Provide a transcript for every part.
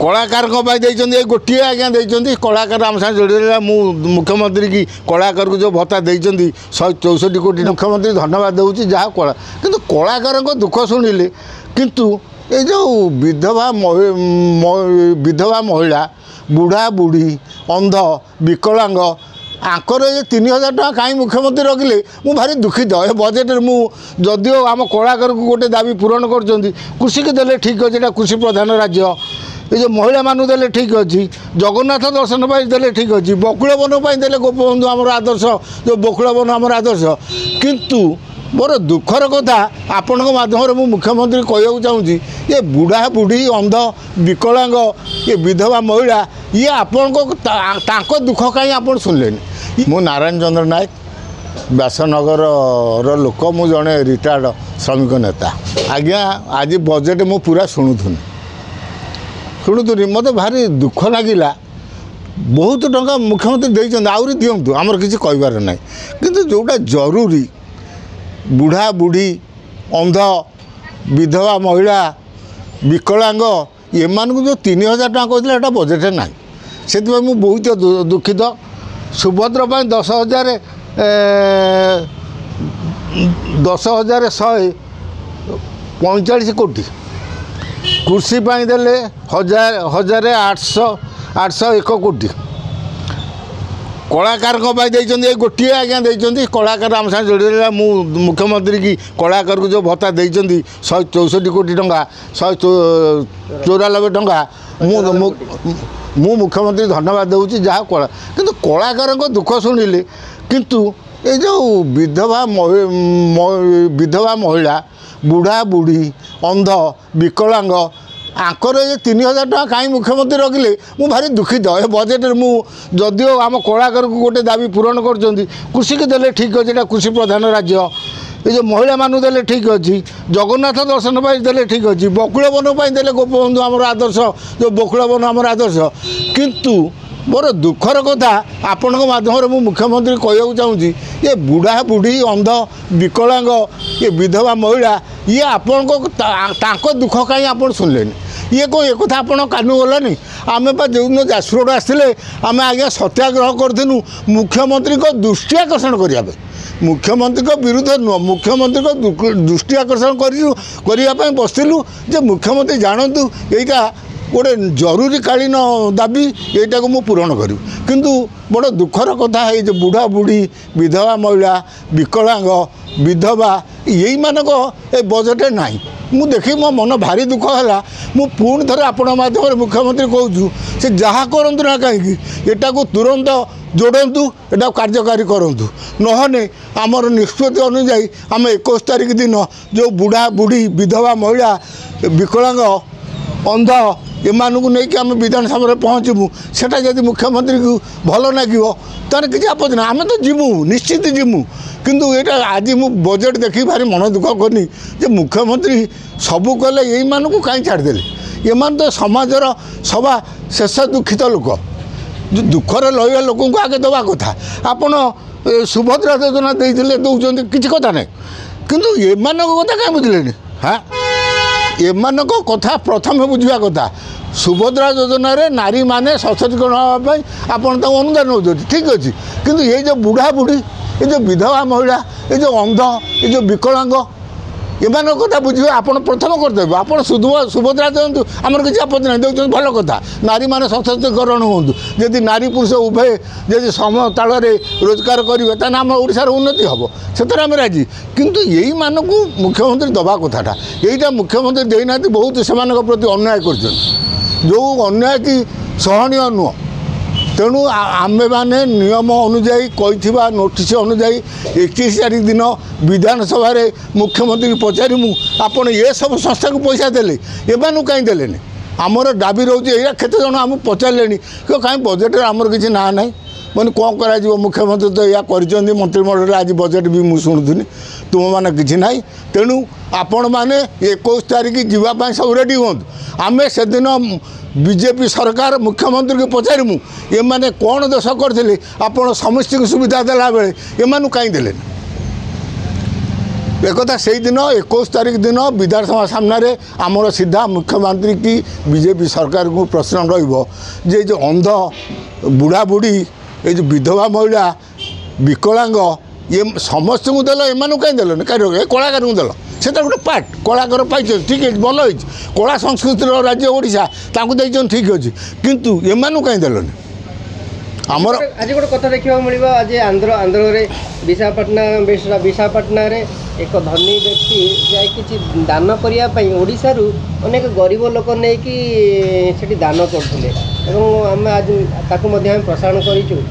कलाकार गोटे आज्ञा देखते कलाकार आम साथ जोड़े मुख्यमंत्री की कलाकार को जो भत्ता देते 164 कोटी मुख्यमंत्री धन्यवाद दूसरी जहाँ कला किंतु कलाकार दुख शुणिले किंतु ये जो विधवा महिला बुढ़ा बुढ़ी अंध विकलांग आंकर ये 3000 टका कहीं मुख्यमंत्री रखिले मु भारी दुखित ए बजेट जदिओ आम कलाकार को गोटे दाबी पूरण कर कृषि की देले ठीक अच्छे कृषि प्रधान राज्य ये जो महिला मानू देले ठीक अच्छी जगन्नाथ दर्शन पर देले ठीक अच्छी बकुल वन पर देले गोपबंधु आमर आदर्श जो बकुल वन आमर आदर्श किंतु मोर दुखर कथा आपण माध्यम मु मुख्यमंत्री कहूँ चाहूँगी ये बुढ़ा बुढ़ी अंध विकलांग ये विधवा महिला ये आपण दुख कहीं आप शुणिले मु नारायण चंद्र नायक व्यासनगर लोक मु जड़े रिटायर्ड श्रमिक नेता आज्ञा आज बजेट मु पूरा शुणुनी मत भारी दुख लगिला बहुत टंका मुख्यमंत्री देते आहरी दिंतु आमर किसी कहबार ना किंतु जोटा जरूरी बुढ़ा बुढ़ी अंध विधवा महिला विकलांग एम जो 3000 टका कहते हैं बजेट ना से बहुत दुखित सुभद्र 10,145 कोटी कृषि देले 1,801 कोटी कलाकार देते गोटे आज्ञा देखते कलाकार आम साथ जोड़े मुख्यमंत्री की कलाकार को जो भत्ता देते 164 कोटी टंका 194 टंका मु मुख्यमंत्री धन्यवाद दूसरी जहाँ कला किंतु कलाकार दुख शुणिले किंतु ये जो विधवा महिला बुढ़ा बुढ़ी अंध विकलांग आंकर ये 3000 टका कहीं मुख्यमंत्री रखिले मु भारी दुखित ए बजेट जदिओ आम कलाकार को गोटे दाबी पूरण कर कृषि की देले ठीक अच्छे कृषि प्रधान राज्य ये जो महिला मानू देले ठीक अच्छी जगन्नाथ दर्शन पर देले ठीक अच्छी बकुल वन पर देले गोपबंधु आमर आदर्श जो बकुल वन आमर आदर्श किंतु मोर दुखर कथा आपण माध्यम मु मुख्यमंत्री कहूँ चाहूँगी ये बुढ़ा बुढ़ी अंध विकलांग ये विधवा महिला ये आपण दुख कहीं आप शुणिले ये कौन एक कथा आप कानू गलानी आम जो जाजपुर आसते आम आज्ञा सत्याग्रह करूँ मुख्यमंत्री को दृष्टि आकर्षण करने मुख्यमंत्री को विरुद्ध नुह मुख्यमंत्री को दृष्टि आकर्षण करने बसलु जे मुख्यमंत्री जानतु यहीटा गोटे जरूरीकालीन दाबी यहीटा को पूरण करूँ किंतु बड़ दुखर कथा है जो बुढ़ा बुढ़ी विधवा महिला विकलांग विधवा यही मानक ए बजेट ना मु देखी मो मन भारी दुख है मु पुणी थे आपण माध्यम मुख्यमंत्री कहूँ से जहाँ करूँ ना कहीं एटा को तुरंत जोड़ू एटा कार्यकारी करूँ नहने आमर निष्पत्ति अनुजाई आम 21 तारीख दिन जो बुढ़ा बुढ़ी विधवा महिला विकलांग अंध एमानू नहीं कि आम विधानसभा पहुँचबू सेटा जब मुख्यमंत्री को भल लगे तार किसी आपत्ति ना आम तो जीमु निश्चित जीमु किंतु ये आज मु बजेट देखी भारी मन दुख करनी जे मुख्यमंत्री सबू कले यही मानू कहीं छाड़देले ये तो समाजर सभा शेष दुखित लोक जो दुखर लइवा लोक को आगे दवा कथा आपन सुभद्रा योजना देते दौरान किसी कथा ना किंतु एमान कथा कहीं बुझे हाँ एमान कथा प्रथम बुझा कथा सुभद्रा योजना रे नारी माने सशक्तिकरण होगापी आपन अनुदान हो ठीक अच्छे किंतु ये जो बुढ़ा बुढ़ी ये जो विधवा महिला ये जो अंध ये जो विकलांग एमान कथा बुझे आप प्रथम करदेवे आप सुभद्रा दिंतु आमर किसी आपत्ति ना देखते भल कथा नारी माने सशक्तिकरण हूँ जदि नारी पुरुष उभय जदि समताल रोजगार करेंगे ताने आम ओडिशार उन्नति हम से आम राजी किंतु यही मानक मुख्यमंत्री दबा कथाटा यहीटा मुख्यमंत्री देना बहुत से प्रति अन्याय कर जो अन्याय की सहनीय नुह तेणु आमे माने नियम अनुजाई कही नोटिस अनुजाई 21 तारीख दिन विधानसभा रे मुख्यमंत्री को पचारूँ आपड़ ये सब संस्था को पैसा देले एमानू कहीं देले आमर दाबी रोचे या केते जन आम पचारे कि कहीं बजेट आमर किसी ना ना मैंने कौन कर मुख्यमंत्री तो या कर मंत्रिमंडल आज बजेट भी मुझे शुणुनी तुम मैंने किसी ना तेणु आपण मैंने 21 तारीख जावाई सब रेडी हूँ आम से दिन बीजेपी सरकार मुख्यमंत्री को पचारूँ ये मैंने कौन दोष करते आपड़ समस्त को सुविधा देला बेले एमानू कहीं देले एकथा से दिन 21 तारीख दिन विधानसभा सामने आमर सीधा मुख्यमंत्री की बीजेपी सरकार को प्रश्न रे जो अंध बुढ़ा बुढ़ी ये जो विधवा महिला विकलांग ये समस्त को देल एम कहीं देलन कहीं कलाकार को देल से गोटे पार्ट कलाकार पाई ठीक है भल हो कला संस्कृतिर राज्य ओडिशा ताकू ठीक अच्छे किंतु एम कहीं देलन आमर आज गोटे कथा देखा मिल आज आंध्र विशाखापाटना एक धनी व्यक्ति जा कि दान करने ओडिशारू अनेक गरीब लोक नहीं कि दान करते आम आज ताकू प्रसारण करूँ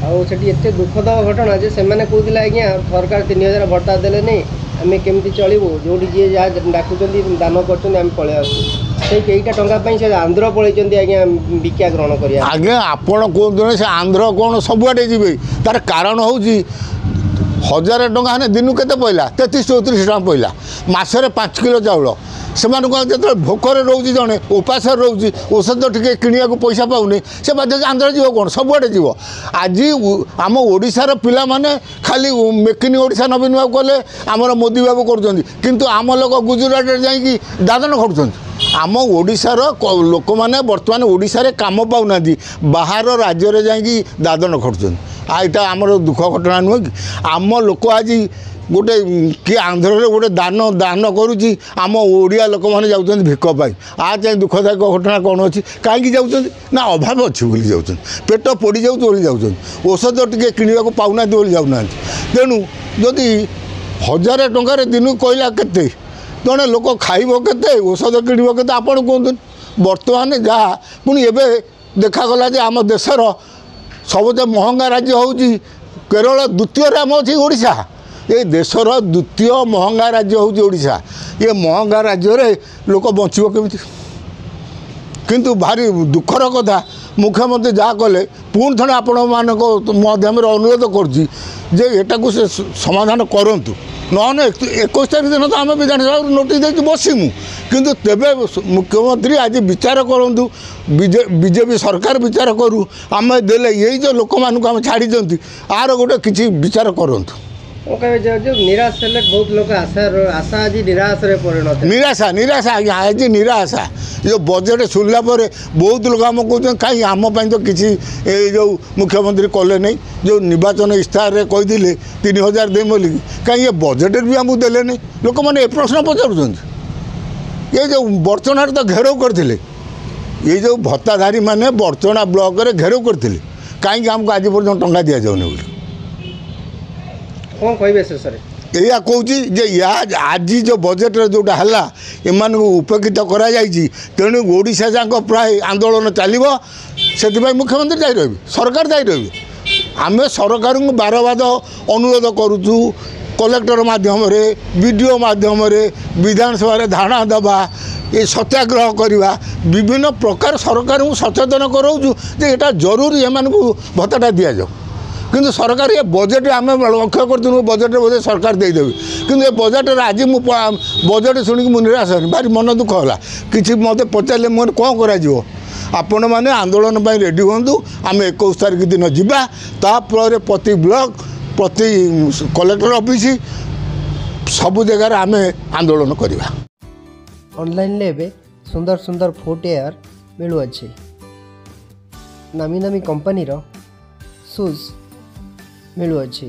आते दुखद घटना जे से कहते आज्ञा सरकार 3000 भत्ता देले नहीं आम केमती चलू जो जी जहाँ डाकुं दान कर पलि आसू कईटा टाँग से आंध्र पलैंट आज्ञा भिक्षा ग्रहण कर आज्ञा आपण कहते से आंध्र कौन सबुआडे जी तार कारण हूँ 1000 टଙ୍କା हेने दिन के पड़ा 33-34 टଙ୍କା पड़ा मसरे 5 किलो चाउल से जो भोकर रोचे जड़े उपास रोचे औषध टे किणा पैसा पाऊनी से बाध्य आंध्र जीव कौन सबुआडे जीव आज आम ओडिशार पिला माने खाली मेक इन ओडिशा नवीन बाबू कले आमर मोदी बाबू कर आम लोक गुजरात जाकि दादन खाऊँ आम ओडिशार लोक मैंने बर्तमान ओडिशारे काम पाऊना बाहर राज्य में जाकि दादन खटुं आईटा आमर दुख घटना नुह कि आम लोक आज गोटे कि आंध्र गोटे दान दान करुच्ची आम ओडिया लोक मैंने जाऊँ भिक पाई आ चाहे दुखदायक घटना कौन अच्छी कहीं जाऊँ ना अभाव अच्छी बोली जाऊँ पेट पोड़ी जाऊँ बोली जाऊँ औषध टे किणा पाऊना बोली जाऊना तेणु जदि 1000 टंकार दिन कहला केते जड़े लोक खाइब केते औषध किणव केते आपण कहतु बर्तमान जहाँ पुणी एवं देखागला जे आम देशर सबसे महंगा राज्य हूँ केरल द्वितीय आम अच्छी ओडिशा ये देशर द्वितीय महंगा राज्य हूँ ओडिशा ये महंगा राज्य रे लोक बचब केमिति किंतु भारी दुखर कथा मुख्यमंत्री जहाँ कले पुणी थोड़े आपण माध्यम अनुरोध करुच्ची जे एटाकू से समाधान करंतु नहने 21 तारीख दिन तो आम विधानसभा नोटिस देती बसमु किंतु तेबे मुख्यमंत्री आज विचार करूँ बीजेपी सरकार विचार करूँ आम देले यही जो लोक मानक आम छाड़ी आर गोटे किसी विचार करूँ जो निराश बहुत लोग आशा आज निराश परिणत निराशा निराशा आज्ञा आज निराशा जो बजेट शुणला बहुत लोग आम कहते कहीं आम तो किसी जो मुख्यमंत्री कले नहीं जो निर्वाचन इस्ताहार कही 3000 दे बोल कहीं ये बजेट भी आमको देले नहीं लोक मैंने प्रश्न पचार ये जो बर्चना तो घेराव करते ये जो भत्ताधारी मैंने बर्चना ब्लॉक रे घेराव करते कहीं आमको आज पर्यटन टंका दि जाऊनी कौन कहे शेष या कौच जे या आज जो बजेट जोटा है एम उपेक्षित करा तेणु ओडिशा जाक प्राय आंदोलन चलो से मुख्यमंत्री जारी रही सरकार जारी रही आम सरकार को बार बार अनुरोध करुचु कलेक्टर माध्यम बीडीओ माध्यम विधानसभा धारणा दबा ये सत्याग्रह करवा विभिन्न प्रकार सरकार को सचेतन कराऊँ जे एटा जरूरी एम भत्ता दि जाऊ किंतु सरकार ये बजेट आम लक्ष्य कर बजेट बोधे सरकार देदेवी किंतु ये बजेट आज मु बजेट शुणिक मुझे निराश भारी मन दुख है कि मत पचारे मुझे कौन आपण मैंने आंदोलन रेडी हूँ आम 21 तारीख दिन जापर प्रति ब्लॉक प्रति कलेक्टर ऑफिस सबु जगार आम आंदोलन करवा ऑनलाइन ले सुंदर सुंदर फुटवेयर मिलुअछि नामी नामी कंपनी रो शूज मिलुअछि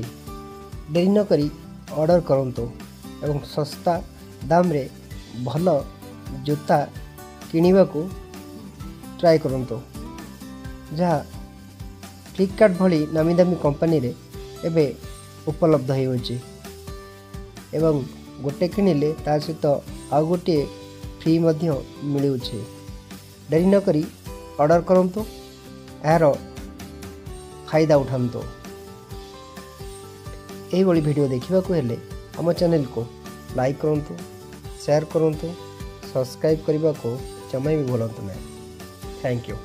देरी न करी ऑर्डर करंतु एवं सस्ता दाम रे भल जूता किनिबा को ट्राई करंतु जहाँ फ्लिपकार्ट भली नामी दामी कंपनी रे एबे उपलब्ध होइछि एवं गोटे किनिले ता सहित आउ गोटे फ्री मध्य मिलुछि देरी न करी ऑर्डर करंतु यार फायदा उठातु यही वीडियो देखा हेले आम चैनल को लाइक करूँ शेयर करूँ सब्सक्राइब करने को जमा भी भूलु ना। Thank you.